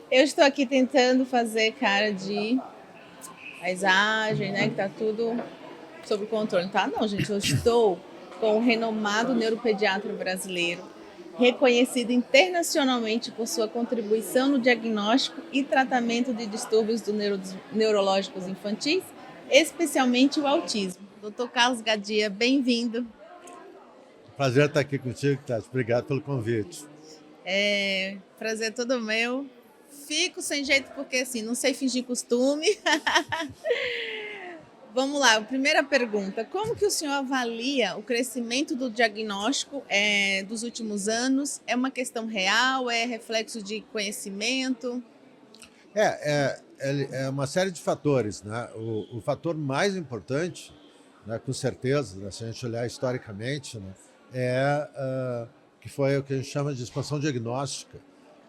Eu estou aqui tentando fazer cara de paisagem, né? Que tá tudo sob controle. Tá, não, gente. Eu estou com o renomado neuropediatra brasileiro, reconhecido internacionalmente por sua contribuição no diagnóstico e tratamento de distúrbios neurológicos infantis, especialmente o autismo. Dr. Carlos Gadia, bem-vindo. Prazer estar aqui contigo, Tati. Obrigado pelo convite. Prazer todo meu. Fico sem jeito porque assim, não sei fingir costume. Vamos lá, primeira pergunta. Como que o senhor avalia o crescimento do diagnóstico dos últimos anos? É uma questão real? É reflexo de conhecimento? É uma série de fatores, né? O fator mais importante, né, com certeza, né, se a gente olhar historicamente, né, que foi o que a gente chama de expansão diagnóstica,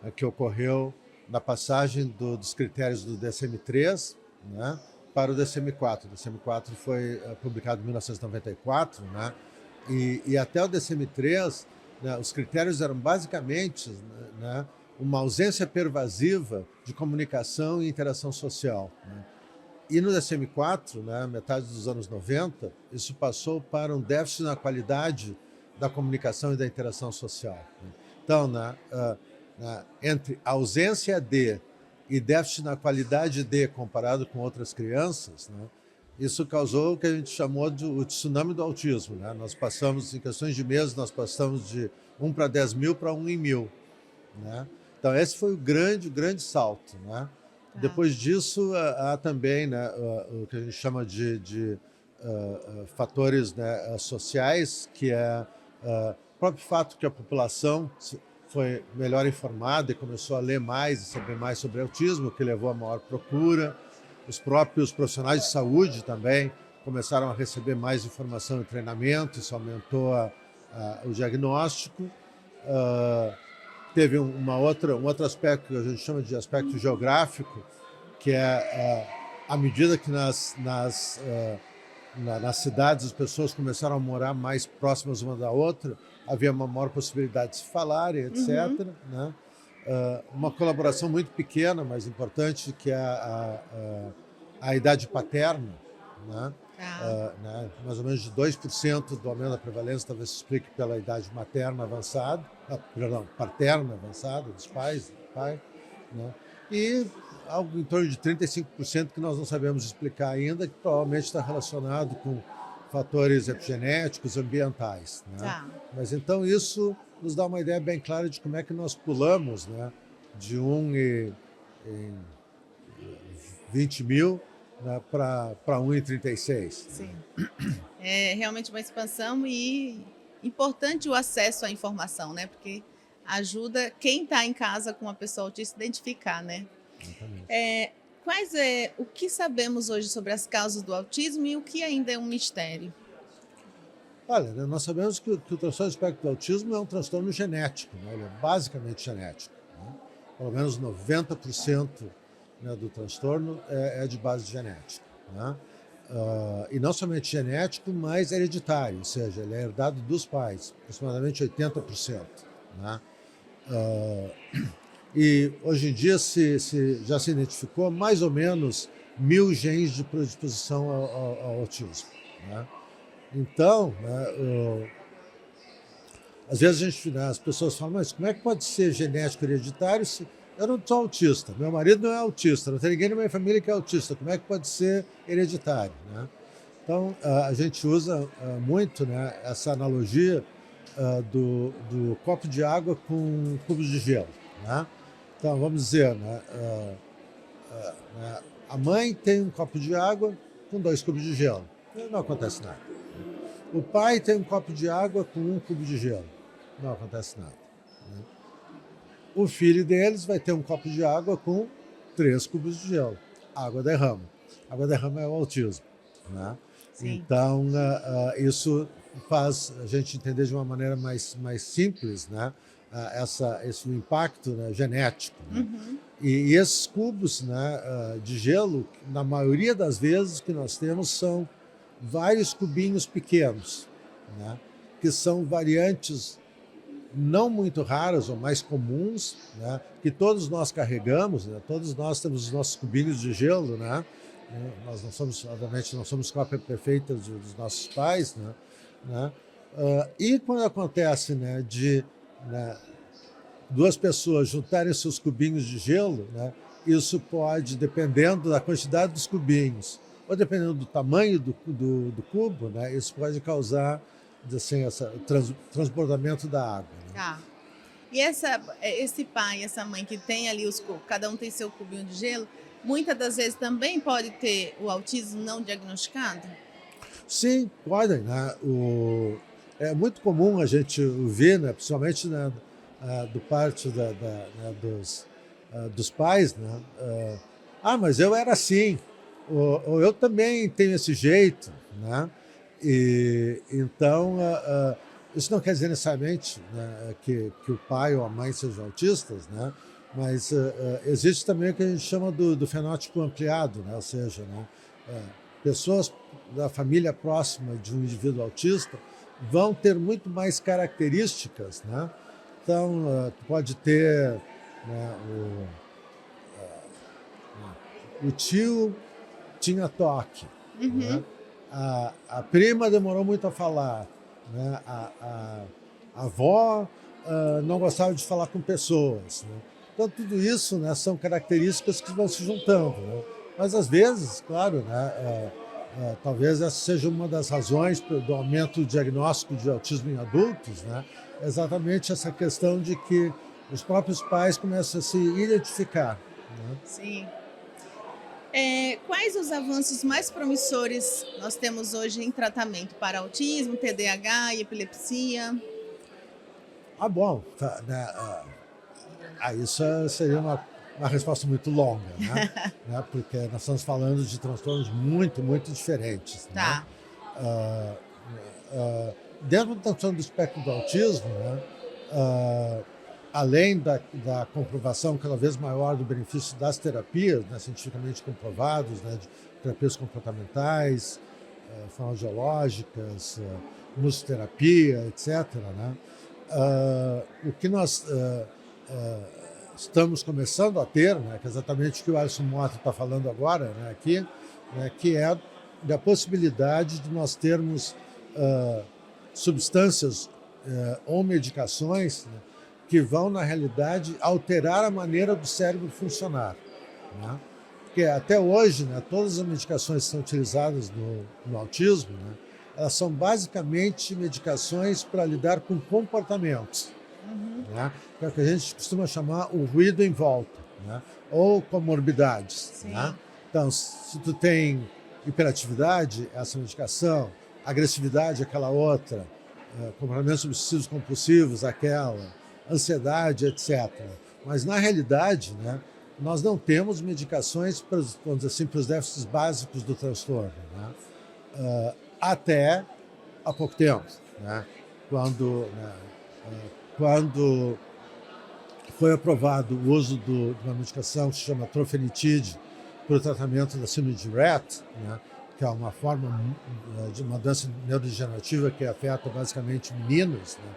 né, que ocorreu na passagem dos critérios do DSM-3, né, para o DSM-4. O DSM-4 foi publicado em 1994, né, e até o DSM-3, né, os critérios eram basicamente, né, uma ausência pervasiva de comunicação e interação social, né? E no DSM-4, né, metade dos anos 90, isso passou para um déficit na qualidade da comunicação e da interação social, né? Então, entre ausência de e déficit na qualidade de comparado com outras crianças, né, isso causou o que a gente chamou de o tsunami do autismo, né? Nós passamos, em questões de meses, nós passamos de 1 para 10 mil para 1 em 1000. Né? Então, esse foi o grande salto. Né? Tá. Depois disso, há também, né, o que a gente chama de fatores, né, sociais, que é o próprio fato que a população foi melhor informada e começou a ler mais e saber mais sobre autismo, que levou a maior procura. Os próprios profissionais de saúde também começaram a receber mais informação e treinamento, isso aumentou o diagnóstico. Uh, Teve um outro aspecto que a gente chama de aspecto geográfico, que é à medida que nas cidades as pessoas começaram a morar mais próximas uma da outra, havia uma maior possibilidade de se falarem, Uhum. etc. Né? Uma colaboração muito pequena, mas importante, que é a idade paterna, né? Tá. Mais ou menos de 2% do aumento da prevalência talvez se explique pela idade materna avançada, paterna avançada dos pais, do pai, né? E algo em torno de 35% que nós não sabemos explicar ainda, que provavelmente está relacionado com fatores epigenéticos, ambientais, né? Tá. Mas então isso nos dá uma ideia bem clara de como é que nós pulamos, né, de 1 em 20 mil, né, para 1 em 36. Né? Sim. É realmente uma expansão e importante o acesso à informação, né? Porque ajuda quem está em casa com uma pessoa autista a identificar, né? Exatamente. O que sabemos hoje sobre as causas do autismo e o que ainda é um mistério? Olha, né, nós sabemos que o transtorno do espectro do autismo é um transtorno genético, né? Ele é basicamente genético. Né? Pelo menos 90%, né, do transtorno é de base genética. Né? E não somente genético, mas hereditário, ou seja, ele é herdado dos pais, aproximadamente 80%. Né? E hoje em dia já se identificou mais ou menos 1000 genes de predisposição ao autismo. Né? Então, né, às vezes as pessoas falam, mas como é que pode ser genético hereditário se eu não sou autista, meu marido não é autista, não tem ninguém na minha família que é autista, como é que pode ser hereditário? Né? Então, a gente usa muito, né, essa analogia do copo de água com cubos de gelo. Né? Então, vamos dizer, né, a mãe tem um copo de água com 2 cubos de gelo. Não acontece nada. O pai tem um copo de água com 1 cubo de gelo. Não acontece nada. Né? O filho deles vai ter um copo de água com 3 cubos de gelo. Água derrama. Água derrama é o autismo. Né? Sim. Então, isso faz a gente entender de uma maneira mais simples, né, esse impacto, né, genético. Né? Uhum. E esses cubos, né, de gelo, na maioria das vezes que nós temos, são vários cubinhos pequenos, né, que são variantes não muito raras ou mais comuns, né, que todos nós carregamos, né, todos nós temos os nossos cubinhos de gelo, né, nós não somos, obviamente, não somos cópia perfeita dos nossos pais, né, e quando acontece, né, de, né, duas pessoas juntarem seus cubinhos de gelo, né, isso pode, dependendo da quantidade dos cubinhos, ou dependendo do tamanho do cubo, né, isso pode causar assim, transbordamento da água. Né? Tá. E esse pai, essa mãe que tem ali cada um tem seu cubinho de gelo, muitas das vezes também pode ter o autismo não diagnosticado? Sim, podem. Né? É muito comum a gente ouvir, né, principalmente, né, do parte né, dos pais, né? Mas eu era assim, ou eu também tenho esse jeito, né? E então isso não quer dizer necessariamente, né, que o pai ou a mãe sejam autistas, né? Mas existe também o que a gente chama do fenótipo ampliado, né? Ou seja, né, pessoas da família próxima de um indivíduo autista vão ter muito mais características, né? Então, pode ter, né, o tio tinha toque, né? A prima demorou muito a falar, né? A avó não gostava de falar com pessoas, né? Então, tudo isso, né, são características que vão se juntando, né? Mas, às vezes, claro, né, talvez essa seja uma das razões do aumento do diagnóstico de autismo em adultos, né? Exatamente essa questão de que os próprios pais começam a se identificar. Né? Sim. Quais os avanços mais promissores nós temos hoje em tratamento para autismo, TDAH e epilepsia? Bom, né, isso seria uma resposta muito longa, né? Porque nós estamos falando de transtornos muito, muito diferentes. Tá. Né? Dentro do transtorno do espectro do autismo, né, além da comprovação cada vez maior do benefício das terapias, né, cientificamente comprovados, né, de terapias comportamentais, fonoaudiológicas, musicoterapia, etc., né, o que nós estamos começando a ter, né, que é exatamente o que o Alisson Mota está falando agora, né, aqui, né, que é da possibilidade de nós termos substâncias ou medicações, né, que vão, na realidade, alterar a maneira do cérebro funcionar. Né? Porque até hoje, né, todas as medicações que são utilizadas no autismo, né, elas são basicamente medicações para lidar com comportamentos. Né? Que é o que a gente costuma chamar o ruído em volta, né? Ou comorbidades. Né? Então, se tu tem hiperatividade, essa medicação, agressividade, aquela outra, comportamentos obsessivos compulsivos, aquela, ansiedade, etc. Mas, na realidade, né, nós não temos medicações, vamos dizer assim, para os déficits básicos do transtorno. Né? Até há pouco tempo, né? Quando foi aprovado o uso de uma medicação que se chama trofenitide para o tratamento da síndrome de Rett, né, que é uma forma de uma doença neurodegenerativa que afeta basicamente meninos, né,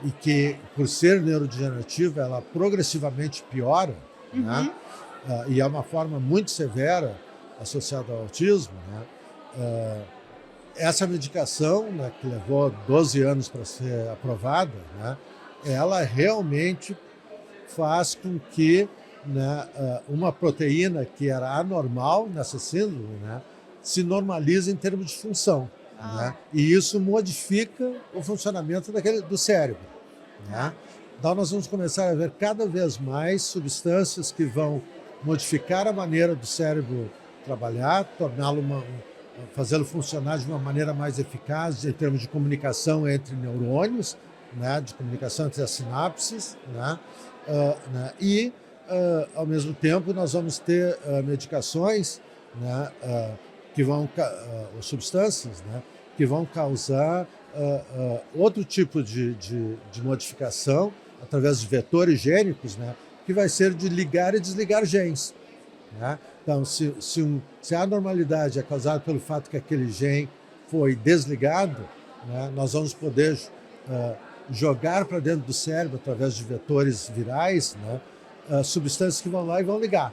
e que, por ser neurodegenerativa, ela progressivamente piora, né, e é uma forma muito severa associada ao autismo. Né, essa medicação, né, que levou 12 anos para ser aprovada, né, ela realmente faz com que, né, uma proteína que era anormal nessa síndrome, né, se normalize em termos de função. Né? E isso modifica o funcionamento do cérebro. Né? Então nós vamos começar a ver cada vez mais substâncias que vão modificar a maneira do cérebro trabalhar, fazê-lo funcionar de uma maneira mais eficaz em termos de comunicação entre neurônios, né, de comunicação entre as sinapses, né, e, ao mesmo tempo, nós vamos ter medicações, né, ou substâncias, né, que vão causar outro tipo de modificação através de vetores gênicos, né, que vai ser de ligar e desligar genes. Né? Então, se a anormalidade é causada pelo fato que aquele gene foi desligado, né, nós vamos poder jogar para dentro do cérebro, através de vetores virais, né, substâncias que vão lá e vão ligar,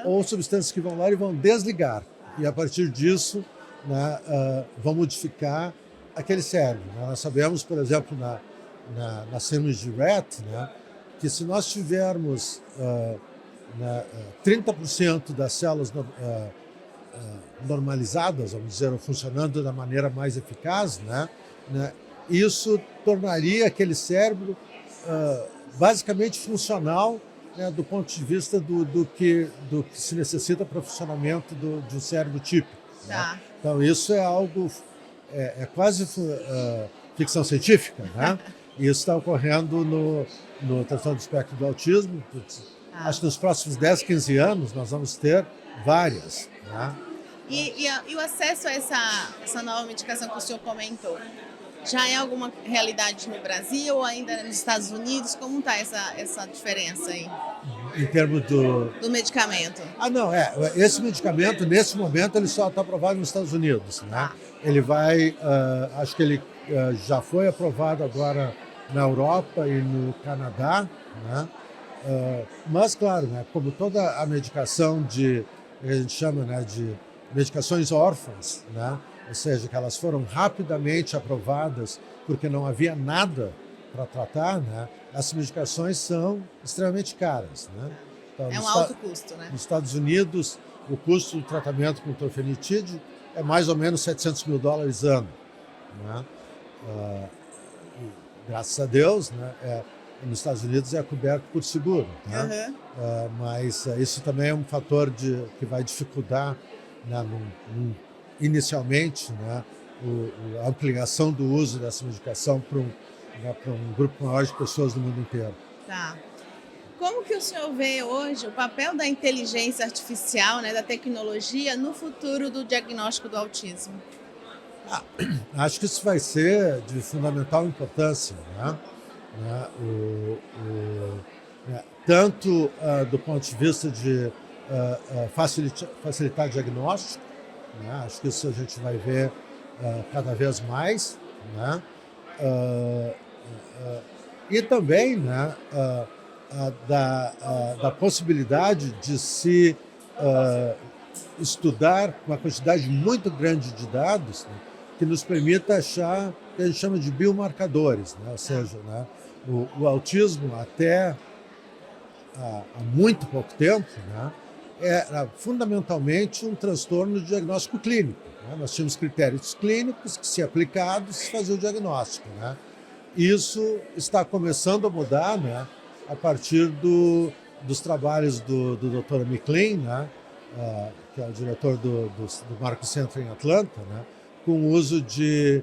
ou substâncias que vão lá e vão desligar. E a partir disso, né, vão modificar aquele cérebro. Né? Nós sabemos, por exemplo, na síndrome de Rett, né, que se nós tivermos 30% das células normalizadas, vamos dizer, funcionando da maneira mais eficaz, né, isso tornaria aquele cérebro basicamente funcional, né, do ponto de vista do que se necessita para o funcionamento de um cérebro típico. Tá. Né? Então, isso é algo, quase ficção científica, né? E isso está ocorrendo no transtorno do espectro do autismo. Acho que nos próximos 10, 15 anos nós vamos ter várias. Né? E o acesso a essa nova medicação que o senhor comentou, já é alguma realidade no Brasil ou ainda nos Estados Unidos? Como está essa diferença aí? Em termos do medicamento? Não, esse medicamento, nesse momento, ele só está aprovado nos Estados Unidos. Né? Ele vai, acho que ele já foi aprovado agora na Europa e no Canadá, né? Mas, claro, né, como toda a medicação a gente chama, né, de medicações órfãs, né? Ou seja, que elas foram rapidamente aprovadas porque não havia nada para tratar, né? As medicações são extremamente caras. Né? Então, é um alto custo, né? Nos Estados Unidos, o custo do tratamento com torfenitídeo é mais ou menos $700 mil ano. Né? Graças a Deus, né? Nos Estados Unidos é coberto por seguro. Né? Mas isso também é um fator que vai dificultar, né, inicialmente, né, a ampliação do uso dessa medicação para um grupo maior de pessoas no mundo inteiro. Tá. Como que o senhor vê hoje o papel da inteligência artificial, né, da tecnologia, no futuro do diagnóstico do autismo? Acho que isso vai ser de fundamental importância, né? Tanto do ponto de vista de facilitar diagnóstico, né? Acho que isso a gente vai ver cada vez mais, né? E também, né, da possibilidade de se estudar uma quantidade muito grande de dados, né, que nos permita achar o que a gente chama de biomarcadores, né? Ou seja, né, o autismo até há muito pouco tempo, né, era fundamentalmente um transtorno de diagnóstico clínico. Né? Nós tínhamos critérios clínicos que, se aplicados, faziam o diagnóstico. Né? Isso está começando a mudar, né, a partir dos trabalhos do Dr. McLean, né, que é o diretor do Marco Center em Atlanta, né, com o uso de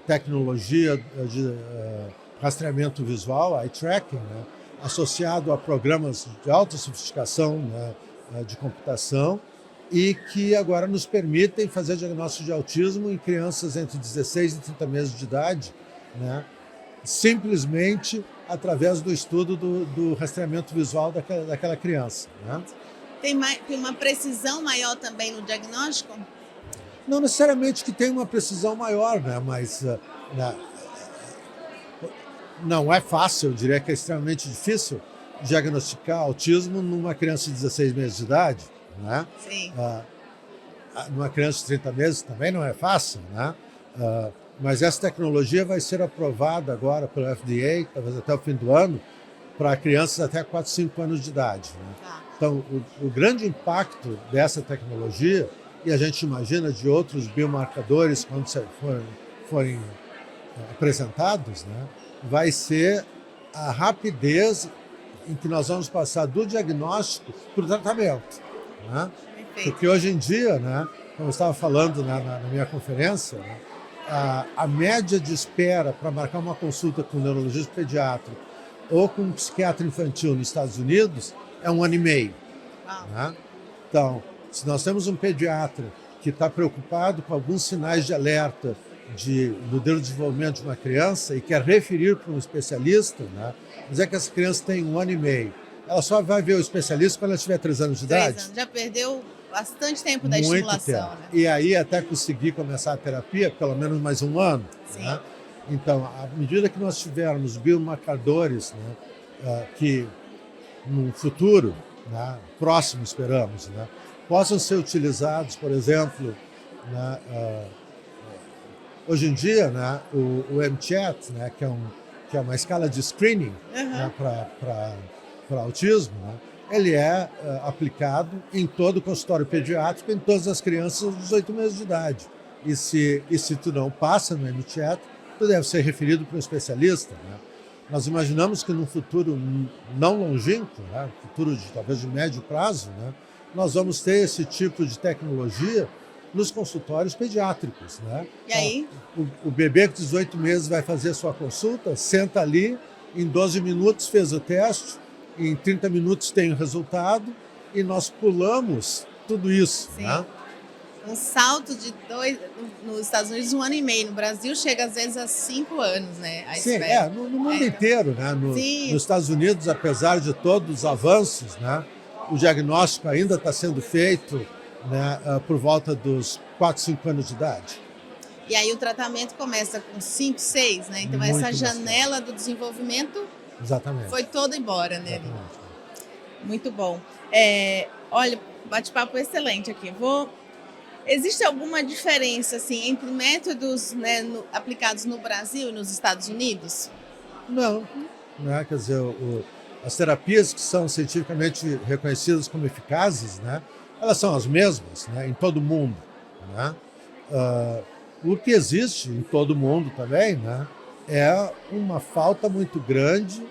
tecnologia de rastreamento visual, eye tracking, né, associado a programas de alta sofisticação, né, de computação, e que agora nos permitem fazer diagnóstico de autismo em crianças entre 16 e 30 meses de idade, né, simplesmente através do estudo do rastreamento visual daquela criança. Né? Tem uma precisão maior também no diagnóstico? Não necessariamente que tenha uma precisão maior, né, mas não é fácil, eu diria que é extremamente difícil diagnosticar autismo numa criança de 16 meses de idade. Né? Sim. Numa criança de 30 meses também não é fácil, né? Mas essa tecnologia vai ser aprovada agora pelo FDA, talvez até o fim do ano, para crianças até 4, 5 anos de idade. Né? Então, o grande impacto dessa tecnologia, e a gente imagina de outros biomarcadores quando forem apresentados, né, vai ser a rapidez em que nós vamos passar do diagnóstico para o tratamento. Né? Porque hoje em dia, né, como eu estava falando na minha conferência, né, a média de espera para marcar uma consulta com um neurologista pediátrico ou com um psiquiatra infantil nos Estados Unidos é 1 ano e meio. Né? Então, se nós temos um pediatra que está preocupado com alguns sinais de alerta do desenvolvimento de uma criança e quer referir para um especialista, né, mas é que essa criança tem 1 ano e meio. Ela só vai ver o especialista quando ela tiver 3 anos de idade. 3 anos. Já perdeu bastante tempo da estimulação. Né? E aí, até conseguir começar a terapia, pelo menos mais 1 ano. Né? Então, à medida que nós tivermos biomarcadores, né, que num futuro, né, próximo, esperamos, né, possam ser utilizados, por exemplo, né, hoje em dia, né, o MCHAT, né, que é uma escala de screening, né, para autismo, né, ele é aplicado em todo o consultório pediátrico, em todas as crianças dos 8 meses de idade. E se tu não passa no MCHAT, tu deve ser referido para um especialista, né? Nós imaginamos que num futuro não longínquo, né, futuro talvez de médio prazo, né, nós vamos ter esse tipo de tecnologia nos consultórios pediátricos, né? E aí? O bebê com 18 meses vai fazer sua consulta, senta ali, em 12 minutos fez o teste, em 30 minutos tem o resultado e nós pulamos tudo isso. Sim. Né? Um salto de nos Estados Unidos, 1 ano e meio. No Brasil chega às vezes a 5 anos, né? Sim, no mundo inteiro, né? Nos Estados Unidos, apesar de todos os avanços, né? O diagnóstico ainda está sendo feito, né, por volta dos 4, 5 anos de idade. E aí o tratamento começa com 5, 6, né? Então Muito essa janela do desenvolvimento Exatamente. foi toda embora, né? Exatamente. Muito bom. Olha, bate-papo excelente aqui. Existe alguma diferença assim, entre métodos, né, aplicados no Brasil e nos Estados Unidos? Não, né? Quer dizer, as terapias que são cientificamente reconhecidas como eficazes, né, elas são as mesmas, né, em todo o mundo. Né? O que existe em todo o mundo também, né, é uma falta muito grande,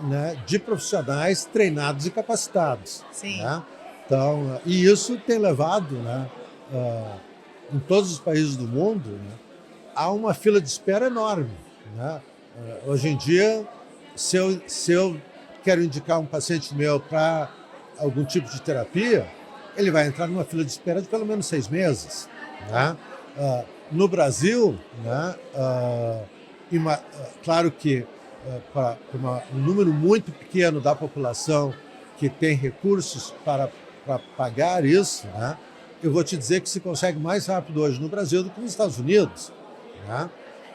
né, de profissionais treinados e capacitados. Sim. Né? Então, e isso tem levado, né, em todos os países do mundo, né, há uma fila de espera enorme. Né? Hoje em dia, se eu quero indicar um paciente meu para algum tipo de terapia, ele vai entrar numa fila de espera de pelo menos 6 meses. Né? No Brasil, né, claro que para um número muito pequeno da população que tem recursos para pagar isso, né, eu vou te dizer que se consegue mais rápido hoje no Brasil do que nos Estados Unidos. Né?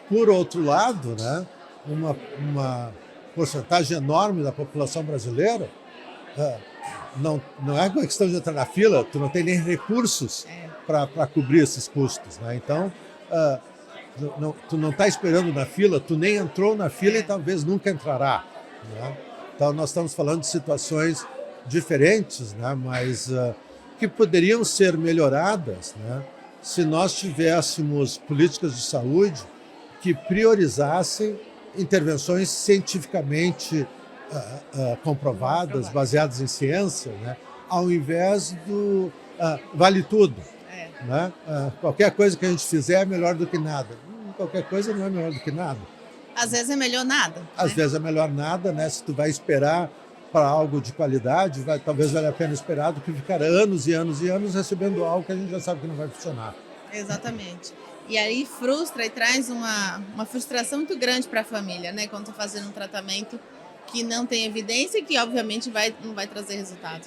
Por outro lado, né, uma porcentagem enorme da população brasileira não é uma questão de entrar na fila, tu não tem nem recursos para cobrir esses custos. Né? Então, tu não está esperando na fila, tu nem entrou na fila e talvez nunca entrará. Né? Então, nós estamos falando de situações diferentes, né? Mas que poderiam ser melhoradas, né, se nós tivéssemos políticas de saúde que priorizassem intervenções cientificamente comprovadas, baseadas em ciência, né, ao invés do vale tudo. Né? Qualquer coisa que a gente fizer é melhor do que nada. Qualquer coisa não é melhor do que nada. Às vezes é melhor nada. Às vezes é melhor nada, né? Se tu vai esperar para algo de qualidade, talvez valha a pena esperar do que ficar anos e anos e anos recebendo algo que a gente já sabe que não vai funcionar. Exatamente. E aí frustra e traz uma frustração muito grande para a família, né? Quando está fazendo um tratamento que não tem evidência e que, obviamente, não vai trazer resultado.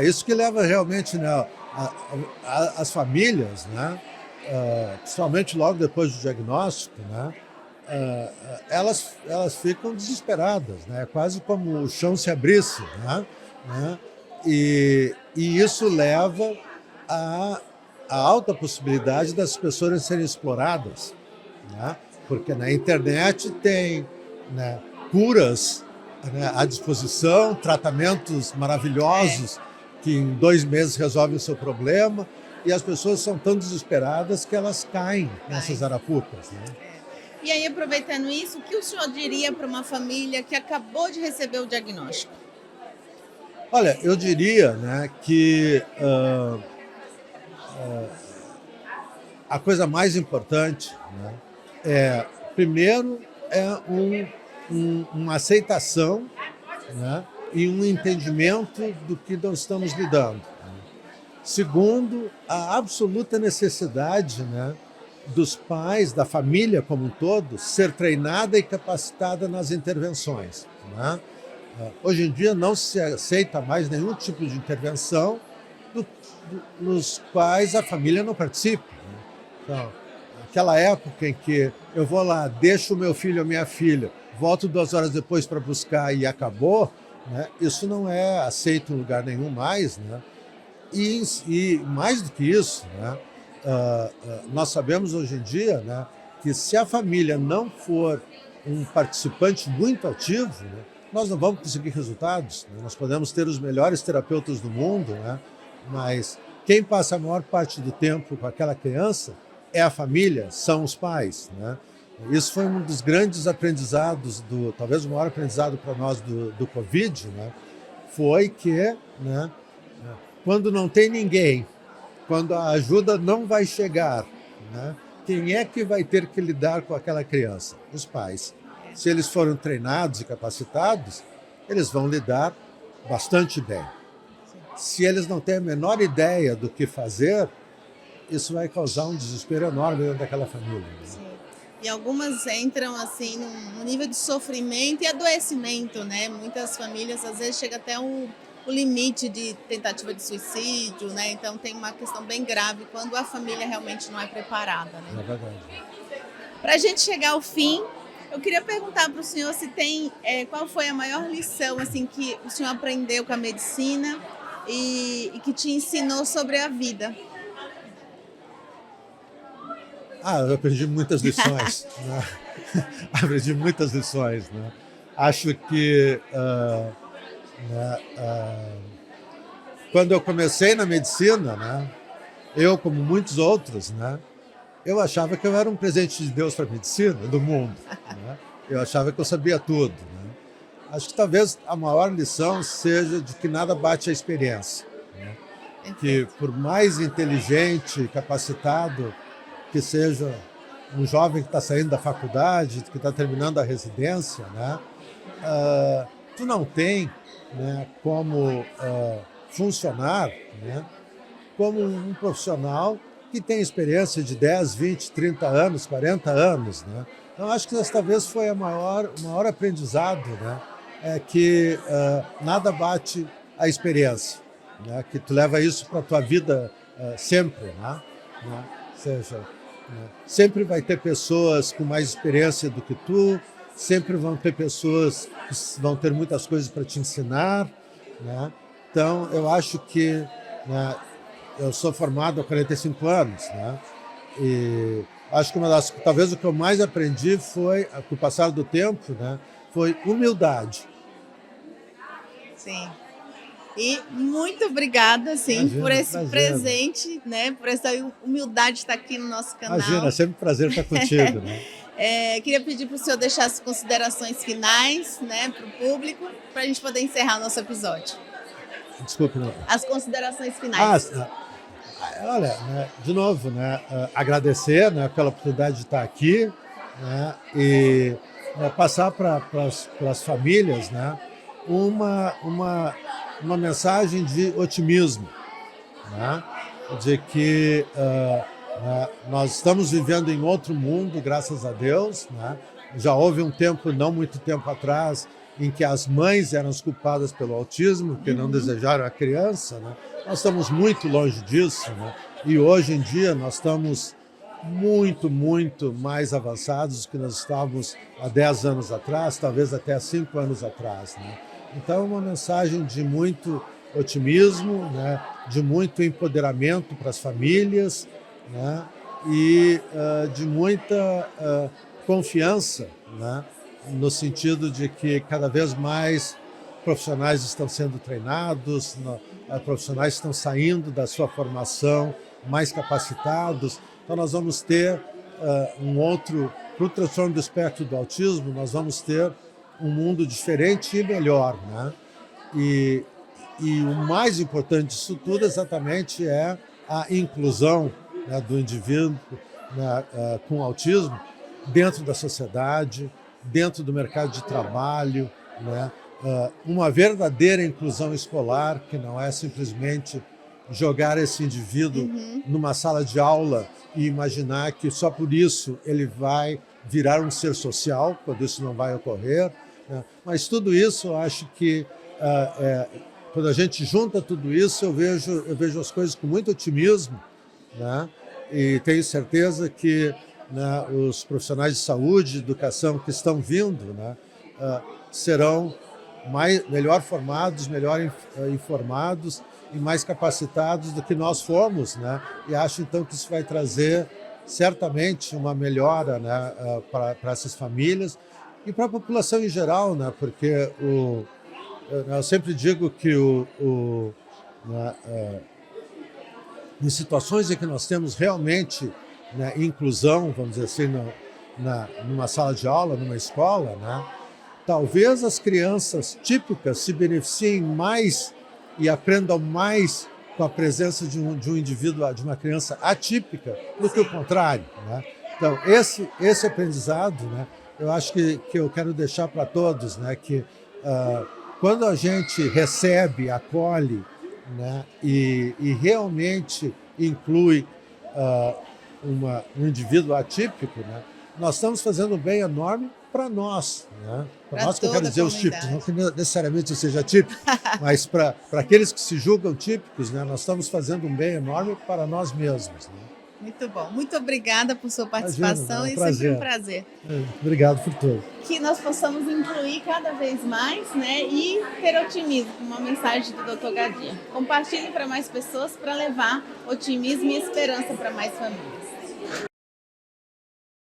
Isso que leva realmente, né, as famílias, né, principalmente logo depois do diagnóstico, né, elas ficam desesperadas, né? Quase como o chão se abrisse, né? E isso leva a alta possibilidade das pessoas serem exploradas, né? Porque na internet tem, né, curas, né, à disposição, tratamentos maravilhosos que em 2 meses resolvem o seu problema, e as pessoas são tão desesperadas que elas caem nessas arapucas. Né? E aí, aproveitando isso, o que o senhor diria para uma família que acabou de receber o diagnóstico? Olha, eu diria, né, que a coisa mais importante, né, primeiro, uma aceitação, né, e um entendimento do que nós estamos lidando. Segundo, a absoluta necessidade, né, dos pais, da família como um todo, ser treinada e capacitada nas intervenções. Né? Hoje em dia não se aceita mais nenhum tipo de intervenção nos quais a família não participa. Né? Então, aquela época em que eu vou lá, deixo o meu filho ou minha filha, volto 2 horas depois para buscar e acabou, né? Isso não é aceito em lugar nenhum mais, né? E mais do que isso, né? Nós sabemos hoje em dia, né, que se a família não for um participante muito ativo, né, nós não vamos conseguir resultados. Né? Nós podemos ter os melhores terapeutas do mundo, né, mas quem passa a maior parte do tempo com aquela criança é a família, são os pais. Né? Isso foi um dos grandes aprendizados, talvez o maior aprendizado para nós do Covid, né, foi que, né, quando não tem ninguém, quando a ajuda não vai chegar, né, quem é que vai ter que lidar com aquela criança? Os pais. Se eles foram treinados e capacitados, eles vão lidar bastante bem. Se eles não têm a menor ideia do que fazer, isso vai causar um desespero enorme dentro daquela família. Né? Sim. E algumas entram assim num nível de sofrimento e adoecimento, né? Muitas famílias às vezes chega até o limite de tentativa de suicídio, né? Então tem uma questão bem grave quando a família realmente não é preparada, né? É verdade. Para a gente chegar ao fim, eu queria perguntar para o senhor se tem qual foi a maior lição assim que o senhor aprendeu com a medicina e que te ensinou sobre a vida. Eu aprendi muitas lições. Né? Aprendi muitas lições. Né? Acho que quando eu comecei na medicina, né, eu, como muitos outros, né, eu achava que eu era um presente de Deus para a medicina, do mundo. Né? Eu achava que eu sabia tudo. Né? Acho que talvez a maior lição seja de que nada bate a experiência. Né? Que por mais inteligente e capacitado que seja um jovem que está saindo da faculdade, que está terminando a residência, né, tu não tem, né, como funcionar, né, como um profissional que tem experiência de 10, 20, 30 anos, 40 anos. Né? Então, acho que essa talvez foi o maior aprendizado, né, é que nada bate a experiência, né, que tu leva isso para a tua vida sempre. Né? Sempre vai ter pessoas com mais experiência do que tu, sempre vão ter pessoas que vão ter muitas coisas para te ensinar. Né? Então, eu acho que, né, eu sou formado há 45 anos, né? E acho que talvez o que eu mais aprendi foi, com o passar do tempo, né, foi humildade. Sim. E muito obrigada, sim, por esse presente, né? Por essa humildade de estar aqui no nosso canal. Imagina, é sempre um prazer estar contigo. Né? Queria pedir para o senhor deixar as considerações finais, né, para o público, para a gente poder encerrar nosso episódio. Desculpe, não. As considerações finais. Olha, né, de novo, né, agradecer, né, pela oportunidade de estar aqui, né, e passar para as famílias, né, uma mensagem de otimismo, né, de que nós estamos vivendo em outro mundo, graças a Deus. Né. Já houve um tempo, não muito tempo atrás, em que as mães eram as culpadas pelo autismo, porque não desejaram a criança. Né. Nós estamos muito longe disso, né. E hoje em dia nós estamos muito, muito mais avançados do que nós estávamos há 10 anos atrás, talvez até há 5 anos atrás. Né. Então, uma mensagem de muito otimismo, né, de muito empoderamento para as famílias, né, e de muita confiança, né, no sentido de que cada vez mais profissionais estão sendo treinados, profissionais estão saindo da sua formação mais capacitados. Então nós vamos ter para o transtorno do espectro do autismo, nós vamos ter um mundo diferente e melhor. Né? E o mais importante disso tudo exatamente é a inclusão, né, do indivíduo, né, com autismo dentro da sociedade, dentro do mercado de trabalho, né, uma verdadeira inclusão escolar, que não é simplesmente jogar esse indivíduo numa sala de aula e imaginar que só por isso ele vai virar um ser social, quando isso não vai ocorrer. Né? Mas tudo isso, eu acho que quando a gente junta tudo isso, eu vejo as coisas com muito otimismo, né? E tenho certeza que né, os profissionais de saúde, de educação que estão vindo, né, serão melhor formados, melhor informados e mais capacitados do que nós fomos, né? E acho então que isso vai trazer certamente uma melhora, né, para essas famílias e para a população em geral, né? Porque eu sempre digo que em situações em que nós temos realmente, né, inclusão, vamos dizer assim, numa sala de aula, numa escola, né, talvez as crianças típicas se beneficiem mais e aprendam mais com a presença de um indivíduo, de uma criança atípica, do que o contrário, né? Então, esse aprendizado, né, eu acho que eu quero deixar para todos, né, que quando a gente recebe, acolhe, né, e realmente inclui um indivíduo atípico, né, nós estamos fazendo um bem enorme para nós, né? Para nós, que eu quero dizer os típicos, não que necessariamente eu seja típico, mas para aqueles que se julgam típicos, né, nós estamos fazendo um bem enorme para nós mesmos, né? Muito bom. Muito obrigada por sua participação. Imagina, é um sempre um prazer. Obrigado por tudo. Que nós possamos incluir cada vez mais, né, e ter otimismo, uma mensagem do Dr. Gadir. Compartilhe para mais pessoas para levar otimismo e esperança para mais famílias.